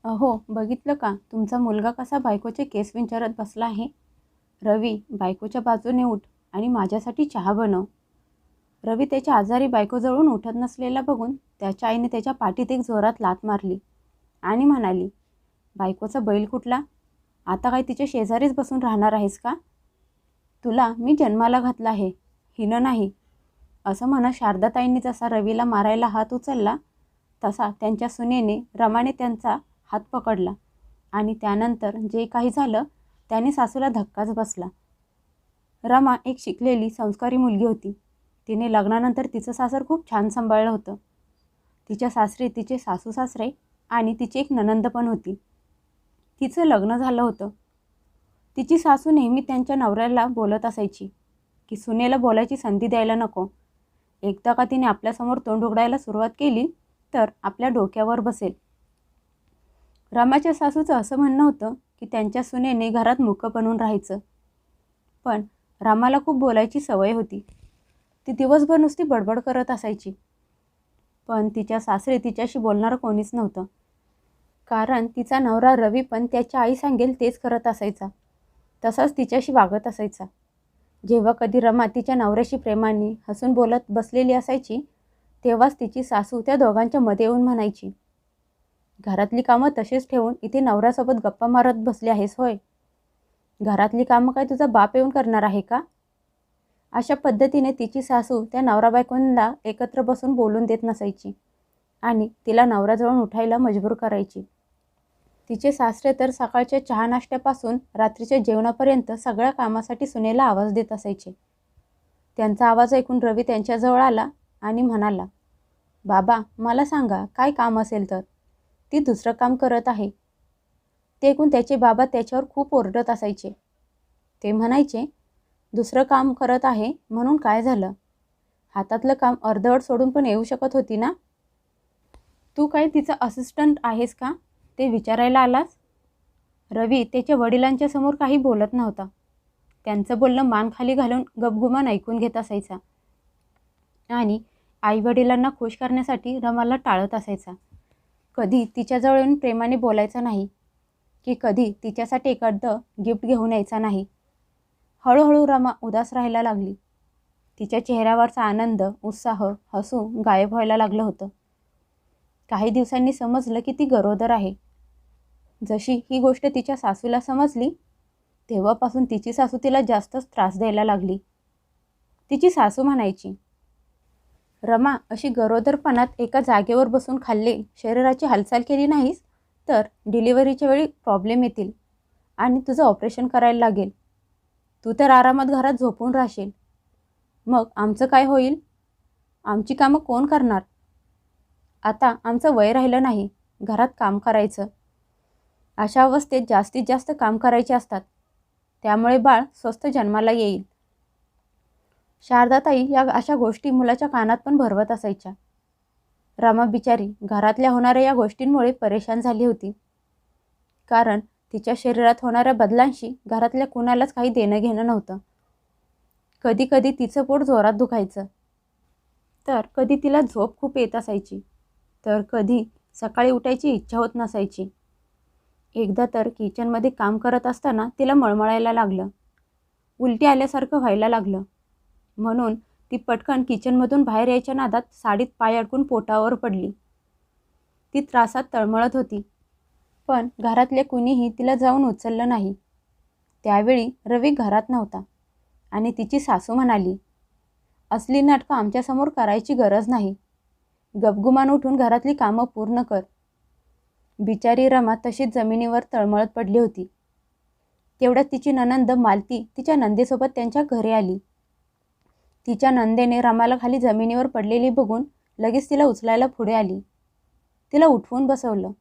अहो, बघितलं का तुमचा मुलगा कसा बायकोचे केस विंचरत बसला आहे? रवी, बायकोच्या बाजूने उठ आणि माझ्यासाठी चहा बनव. रवी त्याच्या आजारी बायकोजवळून उठत नसलेला बघून त्याच्या आईने त्याच्या पाठीत एक जोरात लाथ मारली आणि म्हणाली, बायकोचा बैल कुठला? आता काय तिच्या शेजारीच बसून राहणार आहेस का? तुला मी जन्माला घातला आहे, हिनं नाही. असं म्हणत शारदाताईंनी जसा रवीला मारायला हात उचलला तसा त्यांच्या सुनेने रमाने त्यांचा हात पकडला आणि त्यानंतर जे काही झालं त्याने सासूला धक्काच बसला. रमा एक शिकलेली संस्कारी मुलगी होती. तिने लग्नानंतर तिचं सासर खूप छान सांभाळलं होतं. तिच्या सासरी तिचे सासू सासरे आणि तिची एक नणंद पण होती. तिचं लग्न झालं होतं. तिची सासू नेहमी त्यांच्या नवऱ्याला बोलत असायची की सुनेला बोलायची संधी द्यायला नको. एकदा का तिने आपल्यासमोर तोंड उघडायला सुरुवात केली तर आपल्या डोक्यावर बसेल. रमाच्या सासूचं असं म्हणणं होतं की त्यांच्या सुनेने घरात मूक बनून राहायचं. पण रामाला खूप बोलायची सवय होती. ती दिवसभर नुसती बडबड करत असायची. पण तिच्या सासरी तिच्याशी बोलणारं कोणीच नव्हतं. कारण तिचा नवरा रवी पण त्याच्या आई सांगेल तेच करत असायचा. तसाच तिच्याशी वागत असायचा. जेव्हा कधी रमा तिच्या नवऱ्याशी प्रेमाने हसून बोलत बसलेली असायची तेव्हाच तिची सासू त्या दोघांच्या मध्ये येऊन म्हणायची, घरातली कामं तशीच ठेवून इथे नवऱ्यासोबत गप्पा मारत बसली आहेस होय? घरातली कामं काय तुझा बाप येऊन करणार आहे का? अशा पद्धतीने तिची सासू त्या नवरा बायकोंना एकत्र बसून बोलून देत नसायची आणि तिला नवऱ्याजवळून उठायला मजबूर करायची. तिचे सासरे तर सकाळच्या चहा नाश्त्यापासून रात्रीच्या जेवणापर्यंत सगळ्या कामासाठी सुनेला आवाज देत असायचे. त्यांचा आवाज ऐकून रवी त्यांच्याजवळ आला आणि म्हणाला, बाबा मला सांगा काय काम असेल तर. ती दुसरं काम करत आहे. ते ऐकून त्याचे बाबा त्याच्यावर खूप ओरडत असायचे. ते म्हणायचे, दुसरं काम करत आहे म्हणून काय झालं? हातातलं काम अर्धवट सोडून पण येऊ शकत होती ना? तू काय तिचा असिस्टंट आहेस का? ते विचारायला आलास? रवी त्याच्या वडिलांच्या समोर काही बोलत नव्हता. त्यांचं बोलणं मान खाली घालून गपगुमान ऐकून घेत असायचा आणि आईवडिलांना खुश करण्यासाठी रमाला टाळत असायचा. कधी तिच्याजवळ येऊन प्रेमाने बोलायचा नाही की कधी तिच्यासाठी एखादं गिफ्ट घेऊन यायचा नाही. हळूहळू रमा उदास राहायला लागली. तिच्या चेहऱ्यावरचा आनंद, उत्साह, हसू गायब व्हायला लागलं होतं. काही दिवसांनी समजलं की ती गरोदर आहे. जशी ही गोष्ट तिच्या सासूला समजली तेव्हापासून तिची सासू तिला जास्तच त्रास द्यायला लागली. तिची सासू म्हणायची, रमा अशी गरोदरपणात एका जागेवर बसून खाल्ले, शरीराची हालचाल केली नाहीस तर डिलिव्हरीच्या वेळी प्रॉब्लेम येतील आणि तुझं ऑपरेशन करायला लागेल. तू तर आरामात घरात झोपून राहशील. मग आमचं काय होईल? आमची कामं कोण करणार? आता आमचं वय राहिलं नाही घरात काम करायचं. अशा अवस्थेत जास्तीत जास्त काम करायचे असतात. त्यामुळे बाळ स्वस्थ जन्माला येईल. शारदाताई या अशा गोष्टी मुलाच्या कानात पण भरवत असायच्या. रमा बिचारी घरातल्या होणाऱ्या या गोष्टींमुळे परेशान झाली होती. कारण तिच्या शरीरात होणाऱ्या बदलांशी घरातल्या कुणालाच काही देणं घेणं नव्हतं. कधी कधी तिचं पोट जोरात दुखायचं, तर कधी तिला झोप खूप येत असायची, तर कधी सकाळी उठायची इच्छा होत नसायची. एकदा तर किचनमध्ये काम करत असताना तिला मळमळायला लागलं. उलटी आल्यासारखं व्हायला लागलं. म्हणून ती पटकन किचनमधून बाहेर यायच्या नादात साडीत पाय अडकून पोटावर पडली. ती त्रासात तळमळत होती. पण घरातले कुणीही तिला जाऊन उचललं नाही. त्यावेळी रवी घरात नव्हता आणि तिची सासू म्हणाली, असली नाटकं आमच्यासमोर करायची गरज नाही. गपगुमान उठून घरातली कामं पूर्ण कर. बिचारी रमा तशीच जमिनीवर तळमळत पडली होती. तेवढ्यात तिची नणंद मालती तिच्या नंदेसोबत त्यांच्या घरी आली. तिच्या नंदेने रमाला खाली जमिनीवर पडलेली बघून लगेच तिला उचलायला पुढे आली. तिला उठवून बसवलं.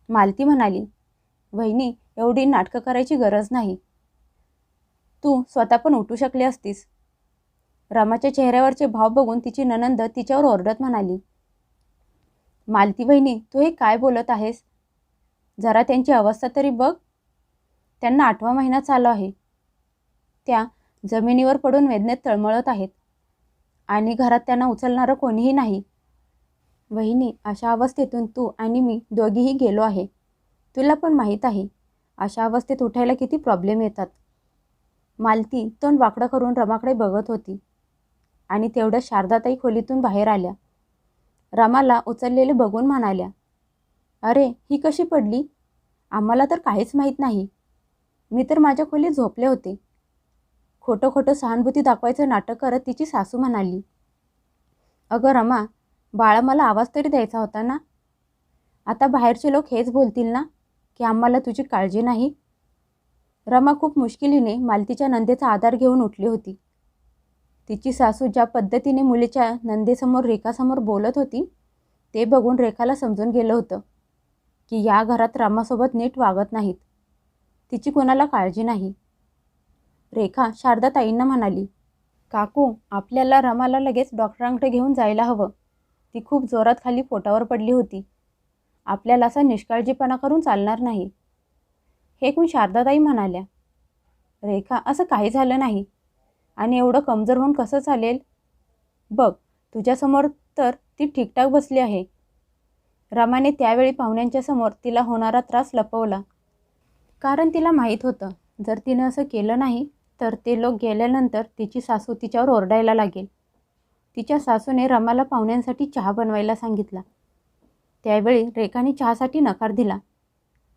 मालती म्हणाली, वहिनी एवढी नाटकं करायची गरज नाही. तू स्वतः पण उठू शकली असतीस. रमाच्या चेहऱ्यावरचे भाव बघून तिची नणंद तिच्यावर ओरडत म्हणाली, मालती बहिणी तू हे काय बोलत आहेस? जरा त्यांची अवस्था तरी बघ. त्यांना 8वा महिना चालू आहे. त्या जमिनीवर पडून वेदनेत तळमळत आहेत आणि घरात त्यांना उचलणारं कोणीही नाही. वहिनी, अशा अवस्थेतून तू आणि मी दोघीही गेलो आहे. तुला पण माहीत आहे अशा अवस्थेत उठायला किती प्रॉब्लेम येतात. मालती तोंड वाकडं करून रमाकडे बघत होती आणि तेवढ्या शारदाताई खोलीतून बाहेर आल्या. रमाला उचललेले बघून म्हणाल्या, अरे ही कशी पडली? आम्हाला तर काहीच माहीत नाही. मी तर माझ्या खोलीत झोपले होते. खोटं खोटं सहानुभूती दाखवायचं नाटक करत तिची सासू म्हणाली, अगं रमा, बाळा मला आवाज तरी द्यायचा होता ना. आता बाहेरचे लोक हेच बोलतील ना की आम्हाला तुझी काळजी नाही. रमा खूप मुश्किलीने मालतीच्या नंदेचा आधार घेऊन उठली होती. तिची सासू ज्या पद्धतीने मुलीच्या नंदेसमोर रेखासमोर बोलत होती ते बघून रेखाला समजून गेलं होतं की या घरात रमासोबत नीट वागत नाहीत. तिची कोणाला काळजी नाही. रेखा शारदाताईंना म्हणाली, काकू, आपल्याला रमाला लगेच डॉक्टरांकडे घेऊन जायला हवं. ती खूप जोरात खाली पोटावर पडली होती. आपल्याला असा निष्काळजीपणा करून चालणार नाही. हे ऐकून शारदाताई म्हणाल्या, रेखा, असं काही झालं नाही आणि एवढं कमजोर होऊन कसं चालेल? बघ, तुझ्यासमोर तर ती ठीकठाक बसली आहे. रमाने त्यावेळी पाहुण्यांच्या समोर तिला होणारा त्रास लपवला, कारण तिला माहीत होतं जर तिनं असं केलं नाही तर ते लोक गेल्यानंतर तिची सासू तिच्यावर ओरडायला लागेल. तिच्या सासूने रमाला पाहुण्यांसाठी चहा बनवायला सांगितला. त्यावेळी रेखाने चहासाठी नकार दिला,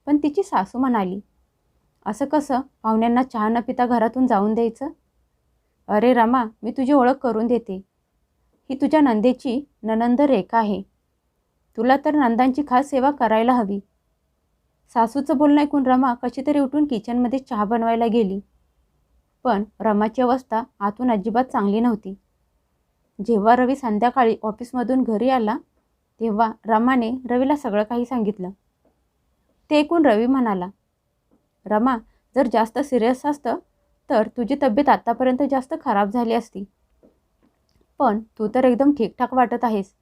पण तिची सासू म्हणाली, असं कसं पाहुण्यांना चहा न पिता घरातून जाऊन द्यायचं? अरे रमा, मी तुझी ओळख करून देते. ही तुझ्या नंदेची नणंद रेखा आहे. तुला तर नंदांची खास सेवा करायला हवी. सासूचं बोलणं ऐकून रमा कशी तरी उठून किचनमध्ये चहा बनवायला गेली. पण रमाची अवस्था आतून अजिबात चांगली नव्हती. जेव्हा रवी संध्याकाळी ऑफिसमधून घरी आला तेव्हा रमाने रवीला सगळं काही सांगितलं. ते ऐकून रवी म्हणाला, रमा, जर जास्त सिरियस असतं तर तुझी तब्येत आत्तापर्यंत जास्त खराब झाली असती. पण तू तर एकदम ठीकठाक वाटत आहेस.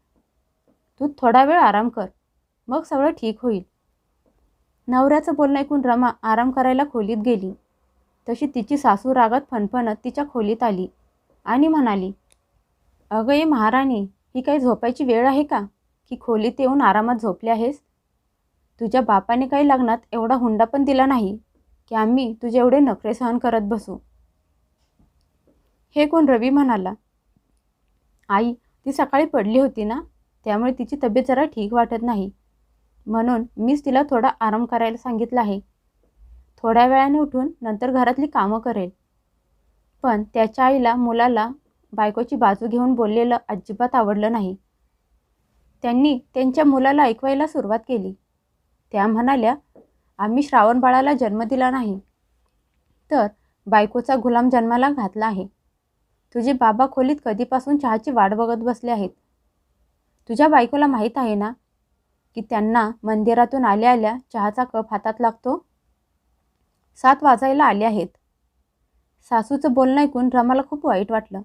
तू थोडा वेळ आराम कर, मग सगळं ठीक होईल. नवऱ्याचं बोलणं ऐकून रमा आराम करायला खोलीत गेली. तशी तिची सासू रागात फणफणत तिच्या खोलीत आली आणि म्हणाली, अगं ये महाराणी, ही काही झोपायची वेळ आहे का की खोलीत येऊन आरामात झोपली आहेस? तुझ्या बापाने काही लग्नात एवढा हुंडा पण दिला नाही की आम्ही तुझे एवढे नखरे सहन करत बसू. हे कोण? रवी म्हणाला, आई, ती सकाळी पडली होती ना, त्यामुळे तिची तब्येत जरा ठीक वाटत नाही. म्हणून मीच तिला थोडा आराम करायला सांगितलं आहे. थोड्या वेळाने उठून नंतर घरातली कामं करेल. पण त्याच्या आईला मुलाला बायकोची बाजू घेऊन बोललेलं अजिबात आवडलं नाही. त्यांनी त्यांच्या मुलाला ऐकवायला सुरुवात केली. त्या म्हणाल्या, आम्ही श्रावण बाळाला जन्म दिला नाही तर बायकोचा गुलाम जन्माला घातला आहे. तुझे बाबा खोलीत कधीपासून चहाची वाट बघत बसले आहेत. तुझ्या बायकोला माहीत आहे ना की त्यांना मंदिरातून आल्या आल्या चहाचा कप हातात लागतो. 7 वाजायला आले आहेत. सासूचं बोलणं ऐकून रमाला खूप वाईट वाटलं.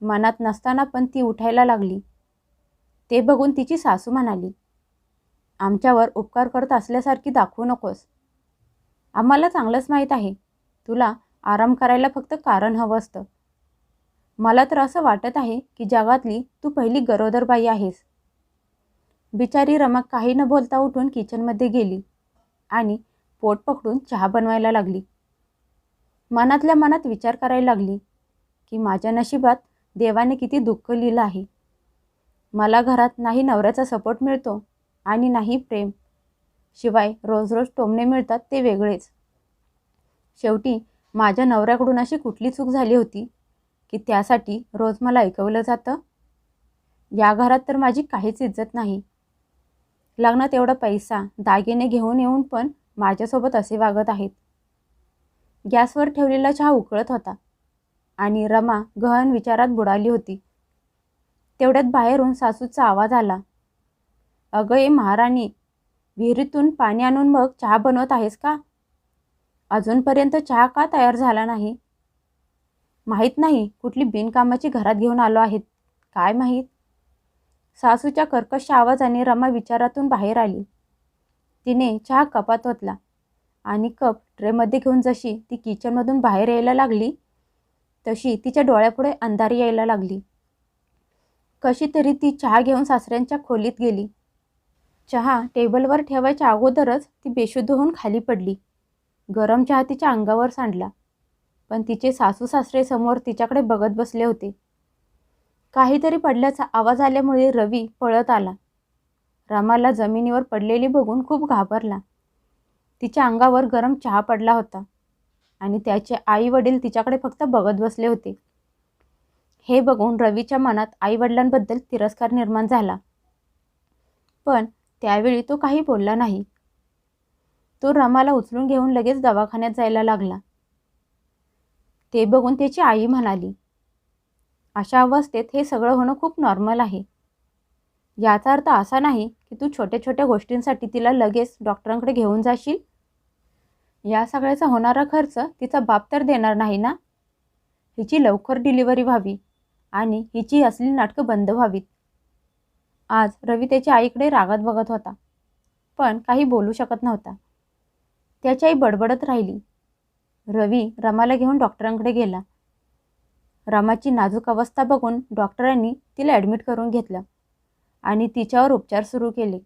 मनात नसताना पण ती उठायला लागली. ते बघून तिची सासू म्हणाली, आमच्यावर उपकार करत असल्यासारखी दाखवू नकोस. आम्हाला चांगलंच माहीत आहे तुला आराम करायला फक्त कारण हवं असतं. मला तर असं वाटत आहे की जगातली तू पहिली गरोदर बाई आहेस. बिचारी रमा काही न बोलता उठून किचनमध्ये गेली आणि पोट पकडून चहा बनवायला लागली. मनातल्या मनात विचार करायला लागली की माझ्या नशिबात देवाने किती दुःख लिहिलं आहे. मला घरात नाही नवऱ्याचा सपोर्ट मिळतो आणि नाही प्रेम. शिवाय रोज रोज टोमणे मिळतात ते वेगळेच. शेवटी माझ्या नवऱ्याकडून अशी कुठली चूक झाली होती की त्यासाठी रोज मला ऐकवलं जातं? या घरात तर माझी काहीच इज्जत नाही. लग्नात एवढा पैसा दागिने घेऊन येऊन पण माझ्यासोबत असे वागत आहेत. गॅसवर ठेवलेला चहा उकळत होता आणि रमा गहन विचारात बुडाली होती. तेवढ्यात बाहेरून सासूचा आवाज आला, अगं ये महाराणी, विहिरीतून पाणी आणून मग चहा बनवत आहेस का? अजूनपर्यंत चहा का तयार झाला नाही? माहीत नाही कुठली बिनकामाची घरात घेऊन आलो आहेत, काय माहीत. सासूच्या कर्कश आवाजाने रमा विचारातून बाहेर आली. तिने चहा कपात ओतला आणि कप ट्रेमध्ये घेऊन जशी ती किचनमधून बाहेर यायला लागली तशी तिच्या डोळ्यापुढे अंधारी यायला लागली. कशी तरी ती चहा घेऊन सासऱ्यांच्या खोलीत गेली. चहा टेबलवर ठेवायच्या अगोदरच ती बेशुद्ध होऊन खाली पडली. गरम चहा तिच्या अंगावर सांडला, पण तिचे सासू सासरे समोर तिच्याकडे बघत बसले होते. काहीतरी पडल्याचा आवाज आल्यामुळे रवी पळत आला. रमाला जमिनीवर पडलेली बघून खूप घाबरला. तिच्या अंगावर गरम चहा पडला होता आणि त्याचे आई वडील तिच्याकडे फक्त बघत बसले होते. हे बघून रवीच्या मनात आई वडिलांबद्दल तिरस्कार निर्माण झाला, पण त्यावेळी तो काही बोलला नाही. तो रमाला उचलून घेऊन लगेच दवाखान्यात जायला लागला. ते बघून त्याची आई म्हणाली, अशा अवस्थेत हे सगळं होणं खूप नॉर्मल आहे. याचा अर्थ असा नाही की तू छोट्या छोट्या गोष्टींसाठी तिला लगेच डॉक्टरांकडे घेऊन जाशील. या सगळ्याचा होणारा खर्च तिचा बाप तर देणार नाही ना. हिची लवकर डिलिव्हरी व्हावी आणि हिची असली नाटकं बंद व्हावीत. आज रवी त्याच्या आईकडे रागात बघत होता, पण काही बोलू शकत नव्हता. त्याची आई बडबडत राहिली. रवी रमाला घेऊन डॉक्टरांकडे गेला. रमाची नाजूक अवस्था बघून डॉक्टरांनी तिला ॲडमिट करून घेतलं आणि तिच्यावर उपचार सुरू केले.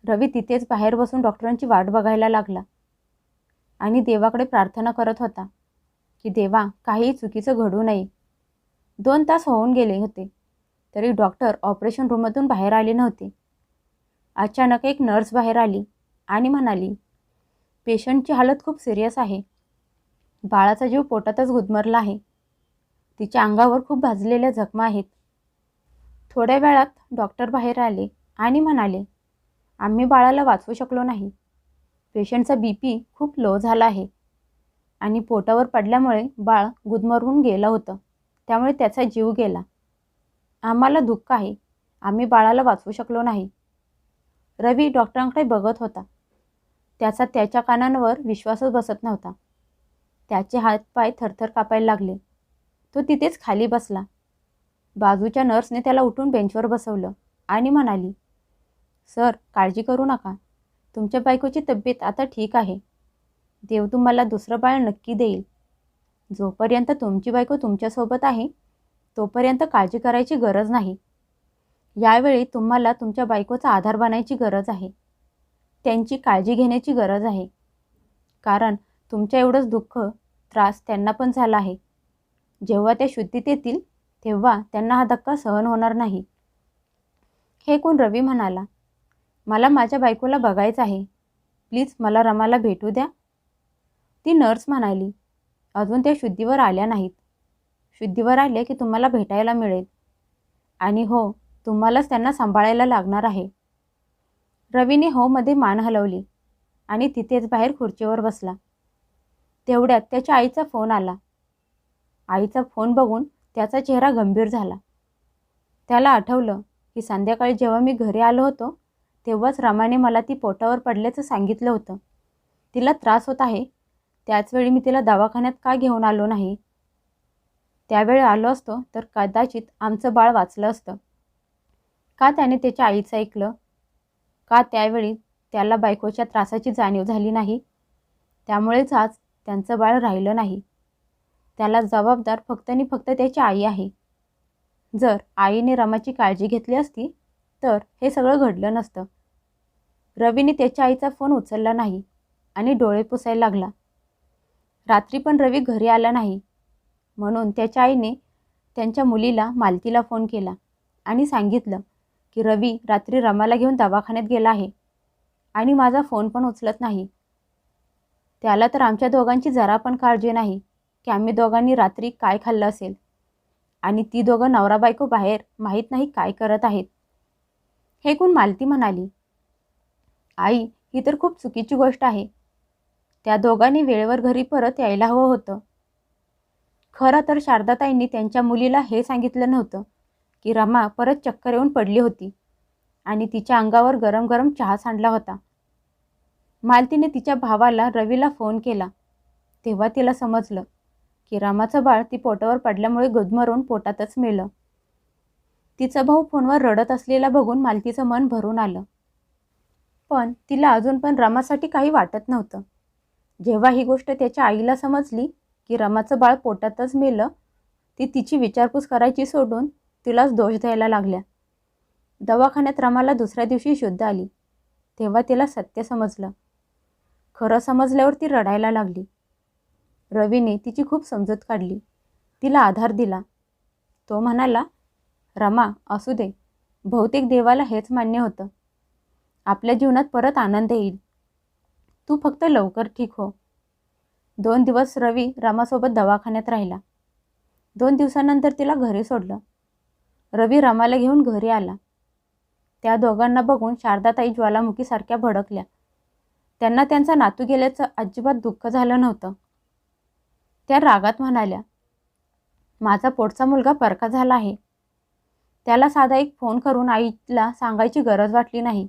रवी तिथेच बाहेर बसून डॉक्टरांची वाट बघायला लागला आणि देवाकडे प्रार्थना करत होता की देवा, काही चुकीचं घडू नये. 2 तास होऊन गेले होते तरी डॉक्टर ऑपरेशन रूममधून बाहेर आले नव्हते. अचानक एक नर्स बाहेर आली आणि म्हणाली, पेशंटची हालत खूप सिरियस आहे. बाळाचा जीव पोटातच गुदमरला आहे. तिच्या अंगावर खूप भाजलेल्या जखमा आहेत. थोड्या वेळात डॉक्टर बाहेर आले आणि म्हणाले, आम्ही बाळाला वाचवू शकलो नाही. पेशंटचा BP खूप लो झाला आहे आणि पोटावर पडल्यामुळे बाळ गुदमरून गेलं होतं, त्यामुळे त्याचा जीव गेला. आम्हाला दुःख आहे, आम्ही बाळाला वाचवू शकलो नाही. रवी डॉक्टरांकडे बघत होता. त्याचा त्याच्या कानांवर विश्वासच बसत नव्हता. त्याचे हातपाय थरथर कापायला लागले. तो तिथेच खाली बसला. बाजूच्या नर्सने त्याला उठून बेंचवर बसवलं आणि म्हणाली, सर, काळजी करू नका. तुमच्या बायकोची तब्येत आता ठीक आहे. देव तुम्हाला दुसरं बाळ नक्की देईल. जोपर्यंत तुमची बायको तुमच्यासोबत आहे तोपर्यंत काळजी करायची गरज नाही. यावेळी तुम्हाला तुमच्या बायकोचा आधार बनायची गरज आहे. त्यांची काळजी घेण्याची गरज आहे. कारण तुमच्या एवढंच दुःख, त्रास त्यांना पण झाला आहे. जेव्हा त्या शुद्धीत येतील तेव्हा त्यांना हा धक्का सहन होणार नाही. हे कोण रवी म्हणाला, मला माझ्या बायकोला बघायचं आहे. प्लीज मला रमाला भेटू द्या. ती नर्स म्हणाली, अजून त्या शुद्धीवर आल्या नाहीत. शुद्धीवर आल्या की तुम्हाला भेटायला मिळेल. आणि हो, तुम्हालाच त्यांना सांभाळायला लागणार आहे. रवीने होमध्ये मान हलवली आणि तिथेच बाहेर खुर्चीवर बसला. तेवढ्यात त्याच्या आईचा फोन आला. आईचा फोन बघून त्याचा चेहरा गंभीर झाला. त्याला आठवलं की संध्याकाळी जेव्हा मी घरी आलो होतो तेव्हाच रमाने मला ती पोटावर पडल्याचं सांगितलं होतं. तिला त्रास होत आहे. त्याचवेळी मी तिला दवाखान्यात का घेऊन आलो नाही? त्यावेळी आलो असतो तर कदाचित आमचं बाळ वाचलं असतं. का त्याने त्याच्या आईचं ऐकलं? का त्यावेळी त्याला बायकोच्या त्रासाची जाणीव झाली नाही? त्यामुळेच आज त्यांचं बाळ राहिलं नाही. त्याला जबाबदार फक्त आणि फक्त त्याची आई आहे. जर आईने रमाची काळजी घेतली असती तर हे सगळं घडलं नसतं. रवीने त्याच्या आईचा फोन उचलला नाही आणि डोळे पुसायला लागला. रात्री पण रवी घरी आला नाही, म्हणून त्याच्या आईने त्यांच्या मुलीला मालतीला फोन केला आणि सांगितलं की रवी रात्री रमाला घेऊन दवाखान्यात गेला आहे आणि माझा फोन पण उचलत नाही. त्याला तर आमच्या दोघांची जरा पण काळजी नाही की आम्ही दोघांनी रात्री काय खाल्लं असेल आणि ती दोघं नवरा बायको बाहेर माहीत नाही काय करत आहेत. हे कोण मालती म्हणाली, आई, ही तर खूप चुकीची गोष्ट आहे. त्या दोघांनी वेळेवर घरी परत यायला हवं होतं. खरं तर शारदाताईंनी त्यांच्या मुलीला हे सांगितलं नव्हतं की रमा परत चक्कर येऊन पडली होती आणि तिच्या अंगावर गरम गरम चहा सांडला होता. मालतीने तिच्या भावाला रवीला फोन केला तेव्हा तिला समजलं की रमाचं बाळ ती पोटावर पडल्यामुळे गुदमरून पोटातच मेलं. तिचा भाऊ फोनवर रडत असलेला बघून मालतीचं मन भरून आलं, पण तिला अजून पण रमासाठी काही वाटत नव्हतं. जेव्हा ही गोष्ट त्याच्या आईला समजली की रमाचं बाळ पोटातच मेलं, ती तिची विचारपूस करायची सोडून तिलाच दोष द्यायला लागल्या. दवाखान्यात रमाला दुसऱ्या दिवशी शुद्ध आली. तेव्हा तिला सत्य समजलं. खरं समजल्यावर ती रडायला लागली. रवीने तिची खूप समजूत काढली, तिला आधार दिला. तो म्हणाला, रमा असू दे, बहुतेक देवाला हेच मान्य होतं. आपल्या जीवनात परत आनंद येईल. तू फक्त लवकर ठीक हो. 2 दिवस रवी रमासोबत दवाखान्यात राहिला. 2 दिवसानंतर तिला घरी सोडलं. रवी रमाला घेऊन घरी आला. त्या दोघांना बघून शारदाताई ज्वालामुखीसारख्या भडकल्या. त्यांना त्यांचा नातू गेल्याचं अजिबात दुःख झालं नव्हतं. त्या रागात म्हणाल्या, माझा पोटचा मुलगा परका झाला आहे. त्याला साधा एक फोन करून आईला सांगायची गरज वाटली नाही.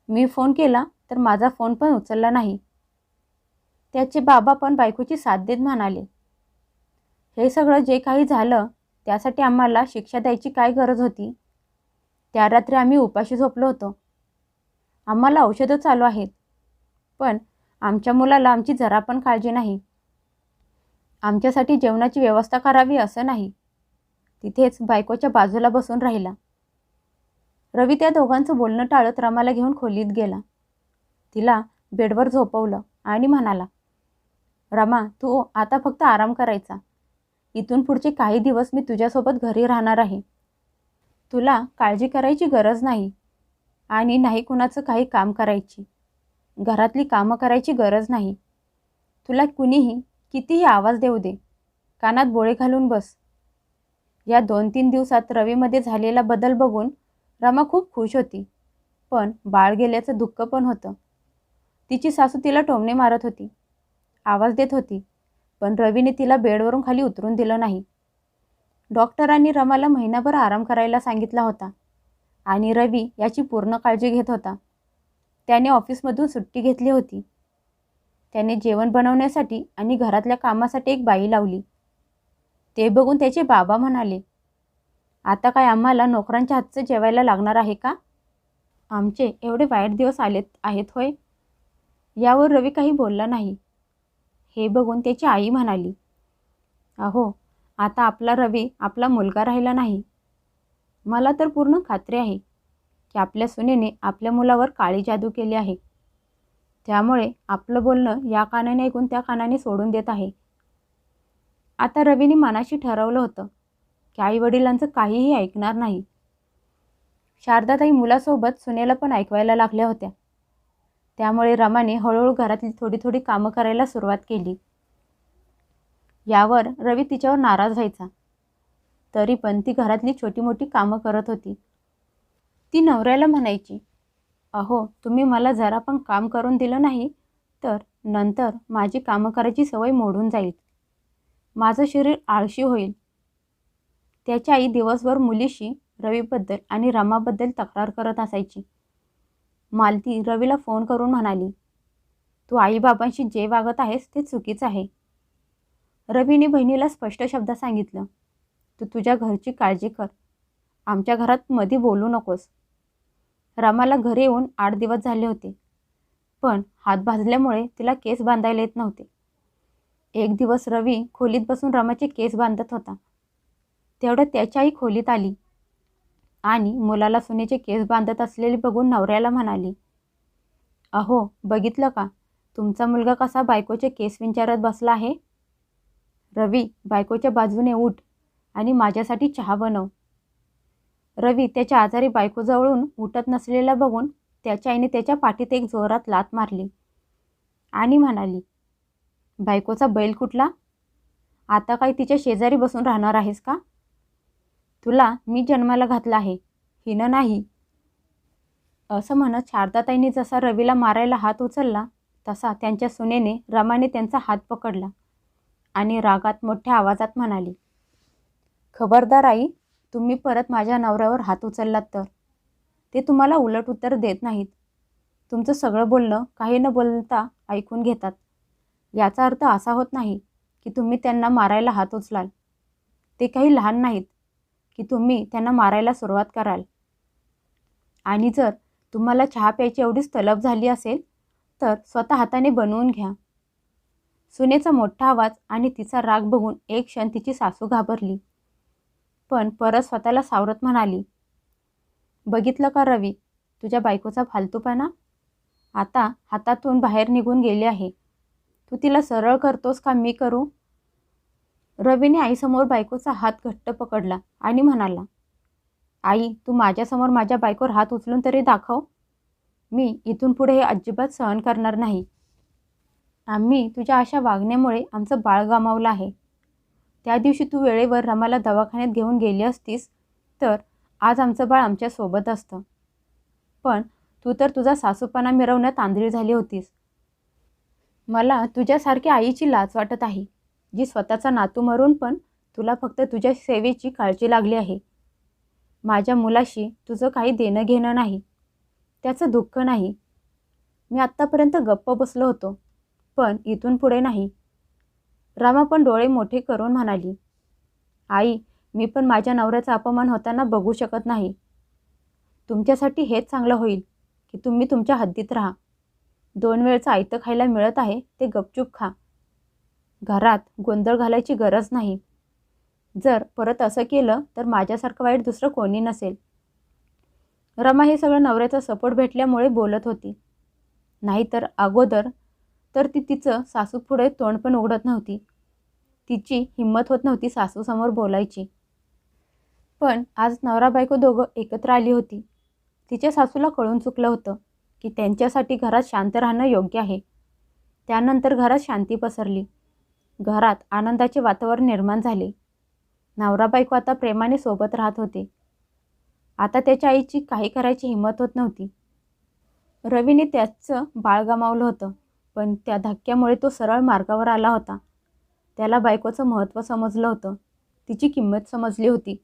मी फोन केला तर माझा फोन पण उचलला नाही. त्याचे बाबा पण बायकोची साथ देत म्हणाले, हे सगळं जे काही झालं त्यासाठी आम्हाला शिक्षा द्यायची काय गरज होती? त्या रात्री आम्ही उपाशी झोपलो होतो. आम्हाला औषधं चालू आहेत, पण आमच्या मुलाला आमची जरा पण काळजी नाही. आमच्यासाठी जेवणाची व्यवस्था करावी असं नाही. तिथेच बायकोच्या बाजूला बसून राहिला. रवी त्या दोघांचं बोलणं टाळत रमाला घेऊन खोलीत गेला. तिला बेडवर झोपवलं आणि म्हणाला, रमा तू आता फक्त आराम करायचा. इथून पुढचे काही दिवस मी तुझ्यासोबत घरी राहणार आहे. तुला काळजी करायची गरज नाही आणि नाही कुणाचं काही काम करायची. घरातली कामं करायची गरज नाही. तुला कुणीही कितीही आवाज देऊ दे, कानात बोळे घालून बस. या 2-3 दिवसात रवीमध्ये झालेला बदल बघून रमा खूप खुश होती, पण बाळ गेल्याचं दुःख पण होतं. तिची सासू तिला टोमणे मारत होती, आवाज देत होती, पण रवीने तिला बेडवरून खाली उतरून दिलं नाही. डॉक्टरांनी रमाला महिनाभर आराम करायला सांगितला होता आणि रवी याची पूर्ण काळजी घेत होता. त्याने ऑफिसमधून सुट्टी घेतली होती. त्याने जेवण बनवण्यासाठी आणि घरातल्या कामासाठी एक बाई लावली. ते बघून त्याचे बाबा म्हणाले, आता काय आम्हाला नोकरांच्या हातचं जेवायला लागणार आहे का? आमचे एवढे वाईट दिवस आलेत आहेत होय? यावर रवी काही बोलला नाही. हे बघून त्याची आई म्हणाली, अहो आता आपला रवी आपला मुलगा राहिला नाही. मला तर पूर्ण खात्री आहे की आपल्या सुनेने आपल्या मुलावर काळी जादू केली आहे. त्यामुळे आपलं बोलणं या कानाने ऐकून त्या कानाने सोडून देत आहे. आता रवीने मनाशी ठरवलं होतं की आईवडिलांचं काहीही ऐकणार नाही. शारदाताई मुलासोबत सुनेला पण ऐकवायला लागल्या होत्या. त्यामुळे रमाने हळूहळू घरातली थोडी थोडी कामं करायला सुरुवात केली. यावर रवी तिच्यावर नाराज व्हायचा. तरी पण ती घरातली छोटी मोठी कामं करत होती. ती नवऱ्याला म्हणायची, अहो तुम्ही मला जरा पण काम करून दिलं नाही तर नंतर माझी कामं करायची सवय मोडून जाईल. माझं शरीर आळशी होईल. त्याची आई दिवसभर मुलीशी, रवीबद्दल आणि रमाबद्दल तक्रार करत असायची. मालती रवीला फोन करून म्हणाली, तू आईबाबांशी जे वागत आहेस ते चुकीचं आहे. रवीने बहिणीला स्पष्ट शब्दात सांगितलं, तू तुझ्या घरची काळजी कर. आमच्या घरात मध्ये बोलू नकोस. रमाला घरी येऊन 8 दिवस झाले होते, पण हात भाजल्यामुळे तिला केस बांधायला येत नव्हते. एक दिवस रवी खोलीत बसून रमाचे केस बांधत होता. तेवढ्यात त्याची आई खोलीत आली आणि मुलाला सुनेचे केस बांधत असलेले बघून नवऱ्याला म्हणाली, अहो बघितलं का, तुमचा मुलगा कसा बायकोचे केस विंचारत बसला आहे. रवी बायकोच्या बाजूने उठ आणि माझ्यासाठी चहा बनव. रवी त्याच्या आजारी बायकोजवळून उठत नसलेला बघून त्याच्या आईने त्याच्या पाठीत एक जोरात लाथ मारली आणि म्हणाली, बायकोचा बैल कुठला? आता काय तिच्या शेजारी बसून राहणार आहेस का? तुला मी जन्माला घातला आहे, हिनं नाही. असं म्हणत शारदाताईंनी जसा रवीला मारायला हात उचलला तसा त्यांच्या सुनेने रमाने त्यांचा हात पकडला आणि रागात मोठ्या आवाजात म्हणाली, खबरदार आई, तुम्ही परत माझ्या नवऱ्यावर हात उचललात तर ते तुम्हाला उलट उत्तर देत नाहीत. तुमचं सगळं बोलणं काही न बोलता ऐकून घेतात. याचा अर्थ असा होत नाही की तुम्ही त्यांना मारायला हात उचलाल. ते काही लहान नाहीत की तुम्ही त्यांना मारायला सुरुवात कराल. आणि जर तुम्हाला चहा प्यायची एवढीच तलब झाली असेल तर स्वतः हाताने बनवून घ्या. सुनेचा मोठा आवाज आणि तिचा राग बघून एक क्षण तिची सासू घाबरली. पण परत स्वतःला सावरत म्हणाली, बघितलं का रवी, तुझ्या बायकोचा फालतूपणा आता हातातून बाहेर निघून गेले आहे. तू तिला सरळ करतोस का मी करू? रवीने आईसमोर बायकोचा हात घट्ट पकडला आणि म्हणाला, आई, तू माझ्यासमोर माझ्या बायकोवर हात उचलून तरी दाखव. मी इथून पुढे हे अजिबात सहन करणार नाही. आम्ही तुझ्या अशा वागण्यामुळे आमचं बाळ गमावलं आहे. त्या दिवशी तू वेळेवर रमाला दवाखान्यात घेऊन गेली असतीस तर आज आमचं बाळ आमच्यासोबत असतं. पण तू तर तुझा सासूपणा मिरवण्यात आंधळी झाली होतीस. मला तुझ्यासारखी आईची लाज वाटत आहे, जी स्वतःचा नातू मरून पण तुला फक्त तुझ्या सेवेची काळजी लागली आहे. माझ्या मुलाशी तुझं काही देणं घेणं नाही, त्याचं दुःख नाही. मी आत्तापर्यंत गप्प बसलो होतो, पण इथून पुढे नाही. रमा पण डोळे मोठे करून म्हणाली, आई, मी पण माझ्या नवऱ्याचा अपमान होताना बघू शकत नाही. तुमच्यासाठी हेच चांगलं होईल की तुम्ही तुमच्या हद्दीत राहा. 2 वेळचं आयतं खायला मिळत आहे ते गपचूप खा. घरात गोंधळ घालायची गरज नाही. जर परत असं केलं तर माझ्यासारखं वाईट दुसरं कोणी नसेल. रमा हे सगळं नवऱ्याचा सपोर्ट भेटल्यामुळे बोलत होती. नाहीतर अगोदर तर ती तिचं सासूपुढे तोंड पण उघडत नव्हती. तिची हिंमत होत नव्हती सासूसमोर बोलायची. पण आज नवरा बायको दोघं एकत्र आली होती. तिच्या सासूला कळून चुकलं होतं की त्यांच्यासाठी घरात शांत राहणं योग्य आहे. त्यानंतर घरात शांती पसरली. घरात आनंदाचे वातावरण निर्माण झाले. नवरा बायको आता प्रेमाने सोबत राहत होते. आता त्याच्या आईची काही करायची हिंमत होत नव्हती. रवीने त्याचं बाळ गमावलं होतं, पण त्या धक्क्यामुळे तो सरळ मार्गावर आला होता. त्याला बायकोचं महत्त्व समजलं होतं, तिची किंमत समजली होती.